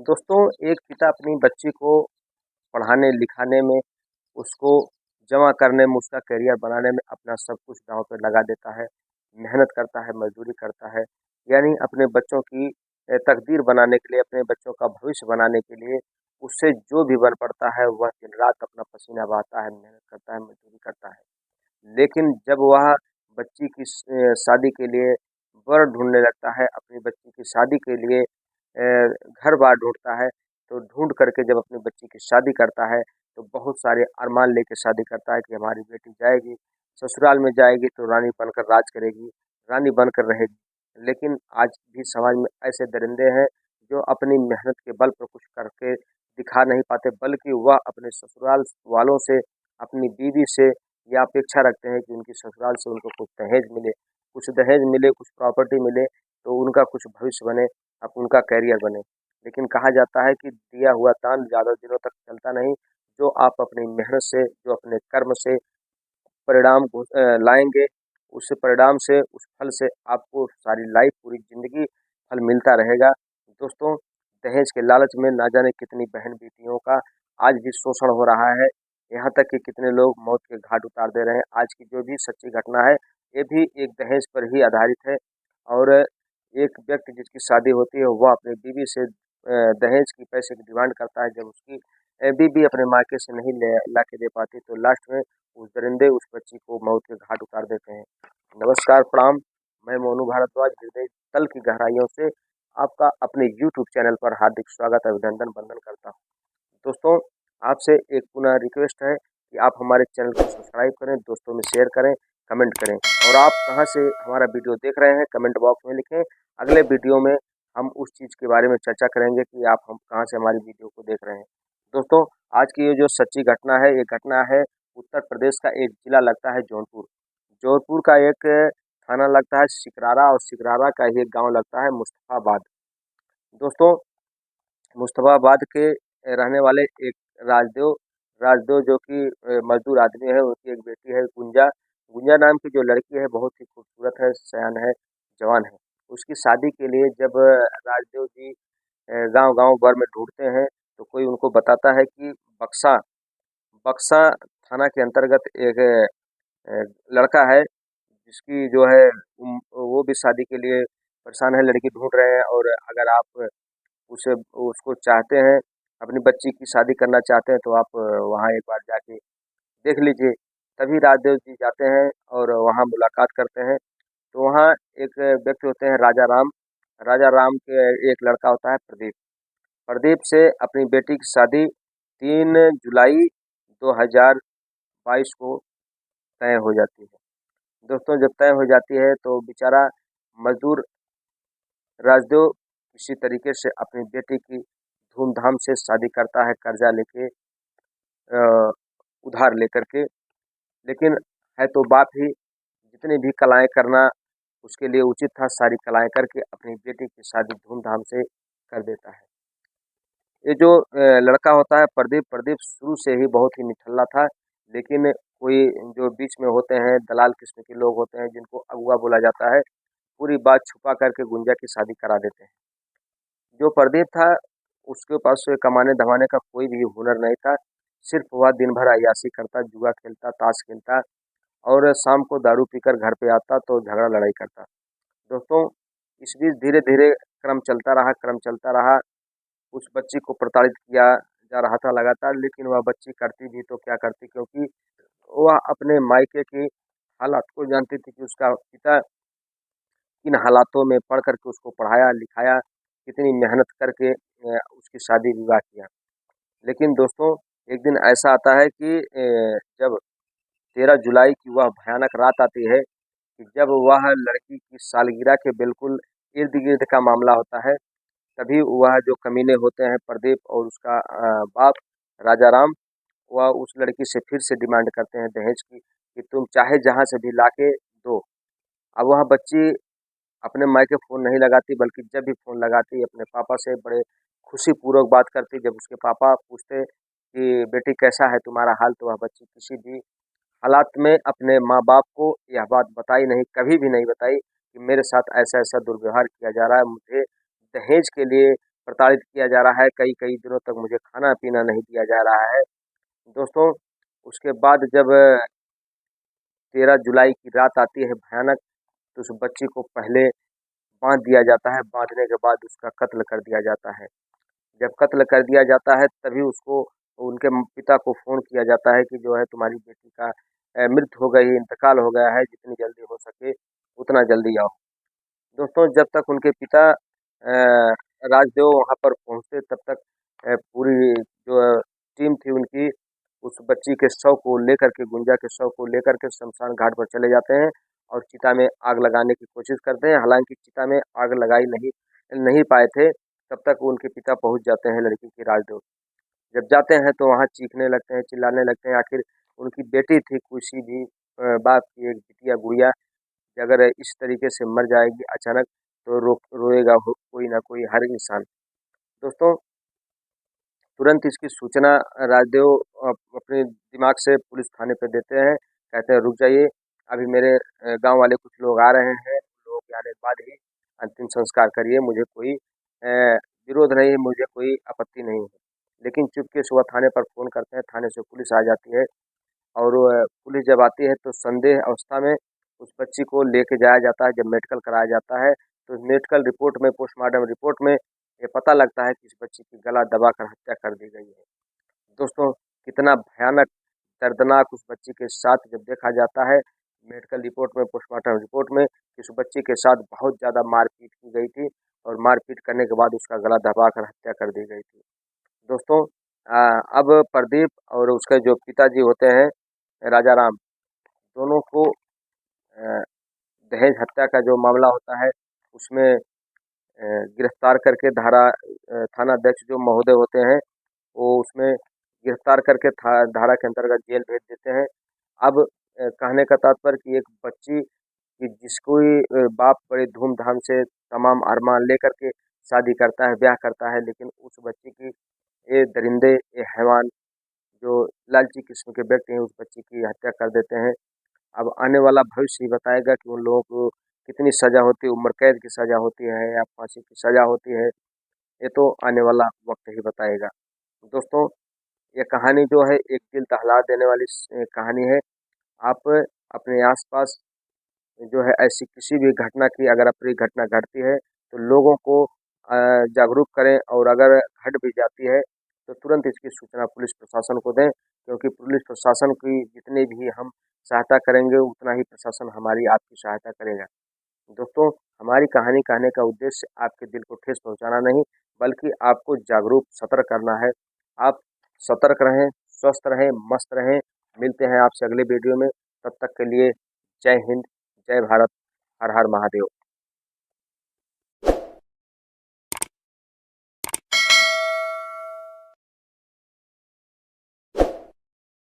दोस्तों, एक पिता अपनी बच्ची को पढ़ाने लिखाने में, उसको जमा करने में, उसका करियर बनाने में अपना सब कुछ दाँव पे लगा देता है, मेहनत करता है, मज़दूरी करता है। यानी अपने बच्चों की तकदीर बनाने के लिए, अपने बच्चों का भविष्य बनाने के लिए उससे जो भी बन पड़ता है, वह दिन-रात अपना पसीना बहाता है, मेहनत करता है, मज़दूरी करता है। लेकिन जब वह बच्ची की शादी के लिए वर ढूँढने लगता है, अपनी बच्ची की शादी के लिए घर-बार ढूँढता है, तो ढूँढ करके जब अपनी बच्ची की शादी करता है, तो बहुत सारे अरमान लेके शादी करता है कि हमारी बेटी जाएगी, ससुराल में जाएगी तो रानी बनकर राज करेगी, रानी बनकर रहेगी। लेकिन आज भी समाज में ऐसे दरिंदे हैं, जो अपनी मेहनत के बल पर कुछ करके दिखा नहीं पाते, बल्कि वह अपने ससुराल वालों से, अपनी बीवी से ये अपेक्षा रखते हैं कि उनकी ससुराल से उनको कुछ दहेज मिले, कुछ प्रॉपर्टी मिले, तो उनका कुछ भविष्य बने, अब उनका करियर बने। लेकिन कहा जाता है कि दिया हुआ दान ज़्यादा दिनों तक चलता नहीं। जो आप अपनी मेहनत से, जो अपने कर्म से परिणाम को लाएँगे, उस परिणाम से, उस फल से आपको सारी लाइफ़, पूरी ज़िंदगी फल मिलता रहेगा। दोस्तों, दहेज के लालच में ना जाने कितनी बहन-बेटियों का आज भी शोषण हो रहा है। यहाँ तक कि कितने लोग मौत के घाट उतार दे रहे हैं। आज की जो भी सच्ची घटना है, ये भी एक दहेज पर ही आधारित है। और एक व्यक्ति जिसकी शादी होती है, वह अपनी बीवी से दहेज की पैसे की डिमांड करता है। जब उसकी बीवी अपने मायके से नहीं ले ला के दे पाती, तो लास्ट में उस दरिंदे उस बच्ची को मौत के घाट उतार देते हैं। नमस्कार, प्रणाम। मैं मोनू भारद्वाज हृदय तल की गहराइयों से आपका अपने यूट्यूब चैनल पर हार्दिक स्वागत, अभिनंदन, वंदन करता हूँ। दोस्तों, आपसे एक पुनः रिक्वेस्ट है कि आप हमारे चैनल को सब्सक्राइब करें, दोस्तों में शेयर करें, कमेंट करें। और आप कहाँ से हमारा वीडियो देख रहे हैं, कमेंट बॉक्स में लिखें। अगले वीडियो में हम उस चीज़ के बारे में चर्चा करेंगे कि आप हम कहाँ से हमारी वीडियो को देख रहे हैं। दोस्तों, आज की ये जो सच्ची घटना है, ये घटना है उत्तर प्रदेश का। एक जिला लगता है जौनपुर। जौनपुर का एक थाना लगता है सिकरारा, और सिकरारा का ही एक गाँव लगता है मुस्तफ़ाबाद। दोस्तों, मुस्तफ़ाबाद के रहने वाले एक राजदेव राजदेव जो कि मज़दूर आदमी है, उनकी एक बेटी है गुंजा। गुंजा नाम की जो लड़की है, बहुत ही खूबसूरत है, सयान है, जवान है। उसकी शादी के लिए जब राजदेव जी गाँव-गाँव भर में ढूँढते हैं, तो कोई उनको बताता है कि बक्सा बक्सा थाना के अंतर्गत एक लड़का है, जिसकी जो है वो भी शादी के लिए परेशान है, लड़की ढूँढ रहे हैं। और अगर आप उसे उसको चाहते हैं, अपनी बच्ची की शादी करना चाहते हैं, तो आप वहाँ एक बार जाके देख लीजिए। तभी राजदेव जी जाते हैं और वहाँ मुलाकात करते हैं। तो वहाँ एक व्यक्ति होते हैं राजा राम। राजा राम के एक लड़का होता है प्रदीप। प्रदीप से अपनी बेटी की शादी 3 जुलाई 2022 को तय हो जाती है। दोस्तों, जब तय हो जाती है, तो बेचारा मज़दूर राजदेव किसी तरीके से अपनी बेटी की धूमधाम से शादी करता है, कर्जा लेके, अ, उधार लेकर के। लेकिन है तो बाप ही, जितनी भी कलाएँ करना उसके लिए उचित था, सारी कलाएँ करके अपनी बेटी की शादी धूमधाम से कर देता है। ये जो लड़का होता है प्रदीप, प्रदीप शुरू से ही बहुत ही निठल्ला था। लेकिन कोई जो बीच में होते हैं, दलाल किस्म के लोग होते हैं, जिनको अगुआ बोला जाता है, पूरी बात छुपा करके गुंजा की शादी करा देते हैं। जो प्रदीप था, उसके पास कमाने-धमाने का कोई भी हुनर नहीं था। सिर्फ़ वह दिन भर अय्याशी करता, जुआ खेलता, ताश खेलता, और शाम को दारू पीकर घर पे आता तो झगड़ा लड़ाई करता। दोस्तों, इस बीच धीरे-धीरे क्रम चलता रहा। उस बच्ची को प्रताड़ित किया जा रहा था लगातार, लेकिन वह बच्ची करती भी तो क्या करती, क्योंकि वह अपने मायके की हालात को जानती थी कि उसका पिता किन हालातों में पढ़ कर के उसको पढ़ाया-लिखाया, कितनी मेहनत करके उसकी शादी-विवाह किया। लेकिन दोस्तों, एक दिन ऐसा आता है कि जब 13 जुलाई की वह भयानक रात आती है, कि जब वह लड़की की सालगिरह के बिल्कुल इर्द-गिर्द का मामला होता है, तभी वह जो कमीने होते हैं प्रदीप और उसका बाप राजा राम, वह उस लड़की से फिर से डिमांड करते हैं दहेज की, कि तुम चाहे जहाँ से भी लाके दो। अब वह बच्ची अपने मायके फ़ोन नहीं लगाती, बल्कि जब भी फ़ोन लगाती अपने पापा से बड़े खुशीपूर्वक बात करती। जब उसके पापा पूछते कि बेटी कैसा है तुम्हारा हाल, तो वह बच्ची किसी भी हालात में अपने माँ-बाप को यह बात बताई नहीं, कभी भी नहीं बताई कि मेरे साथ ऐसा-ऐसा दुर्व्यवहार किया जा रहा है, मुझे दहेज के लिए प्रताड़ित किया जा रहा है, कई कई दिनों तक मुझे खाना पीना नहीं दिया जा रहा है। दोस्तों, उसके बाद जब 13 जुलाई की रात आती है भयानक, तो उस बच्ची को पहले बांध दिया जाता है, बांधने के बाद उसका कत्ल कर दिया जाता है। जब कत्ल कर दिया जाता है तभी उसको उनके पिता को फ़ोन किया जाता है कि जो है तुम्हारी बेटी का मृत्यु हो गई, इंतकाल हो गया है, जितनी जल्दी हो सके उतना जल्दी आओ। दोस्तों, जब तक उनके पिता राजदेव वहाँ पर पहुँचते तब तक पूरी जो टीम थी उनकी उस बच्ची के शव को लेकर के, गुंजा के शव को लेकर के शमशान घाट पर चले जाते हैं और चिता में आग लगाने की कोशिश करते हैं। हालांकि चिता में आग लगाई नहीं नहीं पाए थे, तब तक उनके पिता पहुंच जाते हैं लड़की की राजदेव। जब जाते हैं तो वहाँ चीखने लगते हैं, चिल्लाने लगते हैं, आखिर उनकी बेटी थी, किसी भी बाप की एक बिटिया गुड़िया कि अगर इस तरीके से मर जाएगी अचानक तो रोएगा कोई ना कोई, हर इंसान। दोस्तों, तुरंत इसकी सूचना राजदेव अपने दिमाग से पुलिस थाने पे देते हैं। कहते हैं रुक जाइए, अभी मेरे गांव वाले कुछ लोग आ रहे हैं, लोगों के आने के बाद ही अंतिम संस्कार करिए, मुझे कोई विरोध नहीं है, मुझे कोई आपत्ति नहीं है। लेकिन चुपके से वह थाने पर फ़ोन करते हैं, थाने से पुलिस आ जाती है और पुलिस जब आती है तो संदेह अवस्था में उस बच्ची को लेके जाया जाता है। जब मेडिकल कराया जाता है तो मेडिकल रिपोर्ट में, पोस्टमार्टम रिपोर्ट में ये पता लगता है कि इस बच्ची की गला दबाकर हत्या कर दी गई है। दोस्तों, कितना भयानक, दर्दनाक उस बच्ची के साथ जब देखा जाता है मेडिकल रिपोर्ट में, पोस्टमार्टम रिपोर्ट में, इस बच्ची के साथ बहुत ज़्यादा मारपीट की गई थी और मारपीट करने के बाद उसका गला दबाकर हत्या कर दी गई थी। दोस्तों, अब प्रदीप और उसके जो पिताजी होते हैं राजा राम, दोनों को दहेज हत्या का जो मामला होता है उसमें गिरफ्तार करके थाना अध्यक्ष जो महोदय होते हैं वो उसमें गिरफ्तार करके धारा के अंतर्गत जेल भेज देते हैं। अब कहने का तात्पर्य कि एक बच्ची कि जिसको बाप बड़े धूमधाम से तमाम अरमान लेकर के शादी करता है, ब्याह करता है, लेकिन उस बच्ची की ये दरिंदे, ये हैवान जो लालची किस्म के व्यक्ति हैं उस बच्ची की हत्या कर देते हैं। अब आने वाला भविष्य ही बताएगा कि उन लोगों को कितनी सज़ा होती है, उम्र कैद की सज़ा होती है या फांसी की सज़ा होती है, ये तो आने वाला वक्त ही बताएगा। दोस्तों, ये कहानी जो है एक दिल दहला देने वाली कहानी है। आप अपने आसपास जो है ऐसी किसी भी घटना की, अगर अप्रिय घटना घटती है तो लोगों को जागरूक करें और अगर घट भी जाती है तो तुरंत इसकी सूचना पुलिस प्रशासन को दें, क्योंकि पुलिस प्रशासन की जितनी भी हम सहायता करेंगे उतना ही प्रशासन हमारी आपकी सहायता करेगा। दोस्तों, हमारी कहानी कहने का उद्देश्य आपके दिल को ठेस पहुंचाना नहीं, बल्कि आपको जागरूक, सतर्क करना है। आप सतर्क रहें, स्वस्थ रहें, मस्त रहें। मिलते हैं आपसे अगले वीडियो में, तब तक के लिए जय हिंद, जय भारत, हर हर महादेव।